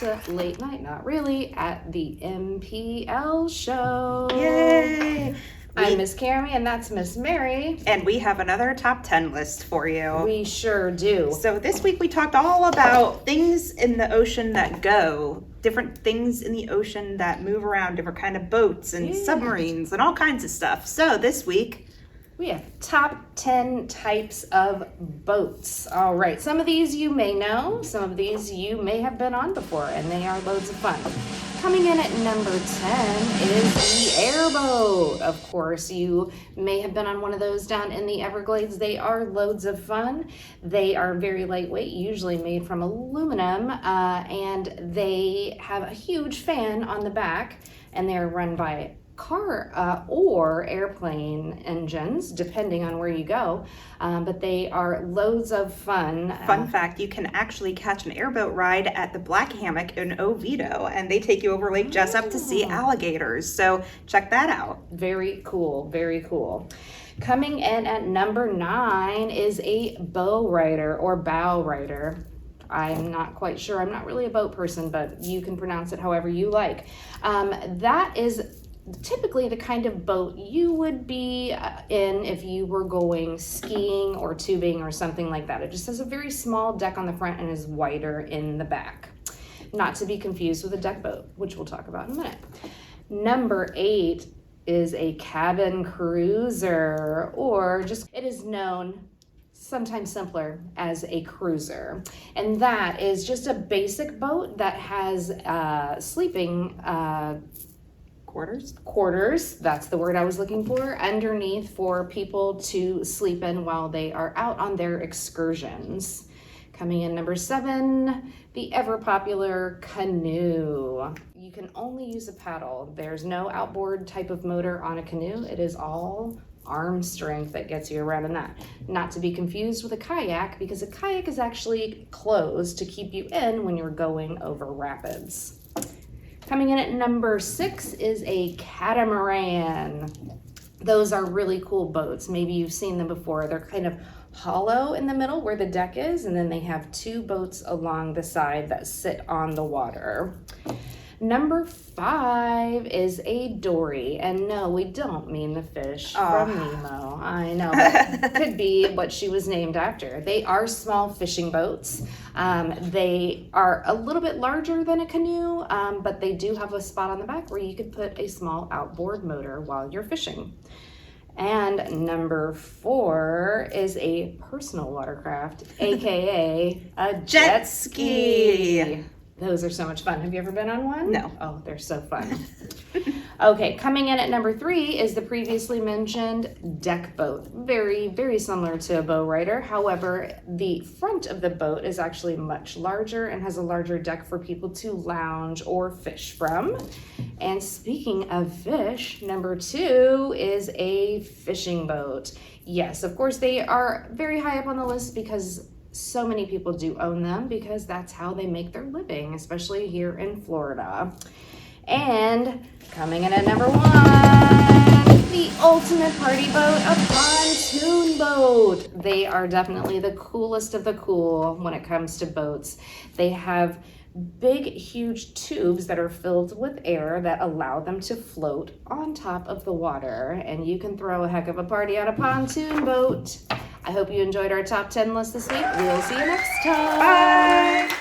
late night, not really, at the MPL Show. Yay! I'm Miss Carmy, and that's Miss Mary. And we have another top 10 list for you. We sure do. So this week we talked all about things in the ocean that go, different things in the ocean that move around, different kind of boats and submarines and all kinds of stuff. So this week we have top 10 types of boats. All right, some of these you may know, some of these you may have been on before, and they are loads of fun. Coming in at number 10 is the Airboat. Of course, you may have been on one of those down in the Everglades. They are loads of fun. They are very lightweight, usually made from aluminum, and they have a huge fan on the back, and they're run by car or airplane engines, depending on where you go, but they are loads of fun. Fun fact, you can actually catch an airboat ride at the Black Hammock in Oviedo, and they take you over Lake Jessup to see alligators, so check that out. Very cool, very cool. Coming in at number 9 is a bow rider or bow rider. I'm not quite sure. I'm not really a boat person, but you can pronounce it however you like. That is typically the kind of boat you would be in if you were going skiing or tubing or something like that. It just has a very small deck on the front and is wider in the back. Not to be confused with a deck boat, which we'll talk about in a minute. Number 8 is a cabin cruiser, or just, it is known sometimes simpler as a cruiser. And that is just a basic boat that has sleeping quarters, that's the word I was looking for, underneath for people to sleep in while they are out on their excursions. Coming in number 7, the ever popular canoe. You can only use a paddle. There's no outboard type of motor on a canoe. It is all arm strength that gets you around in that. Not to be confused with a kayak, because a kayak is actually closed to keep you in when you're going over rapids. Coming in at number 6 is a catamaran. Those are really cool boats. Maybe you've seen them before. They're kind of hollow in the middle where the deck is, and then they have 2 boats along the side that sit on the water. Number 5 is a dory, and no, we don't mean the fish from Nemo. I know, but could be what she was named after. They are small fishing boats. They are a little bit larger than a canoe, but they do have a spot on the back where you could put a small outboard motor while you're fishing. And number 4 is a personal watercraft, aka a jet ski. Those are so much fun. Have you ever been on one? No. Oh, they're so fun. Okay, coming in at number 3 is the previously mentioned deck boat. Very, very similar to a bow rider. However, the front of the boat is actually much larger and has a larger deck for people to lounge or fish from. And speaking of fish, number 2 is a fishing boat. Yes, of course, they are very high up on the list because so many people do own them, because that's how they make their living, especially here in Florida. And coming in at number 1, the ultimate party boat, a pontoon boat. They are definitely the coolest of the cool when it comes to boats. They have big, huge tubes that are filled with air that allow them to float on top of the water, and you can throw a heck of a party on a pontoon boat. I hope you enjoyed our top 10 list this week. We'll see you next time. Bye.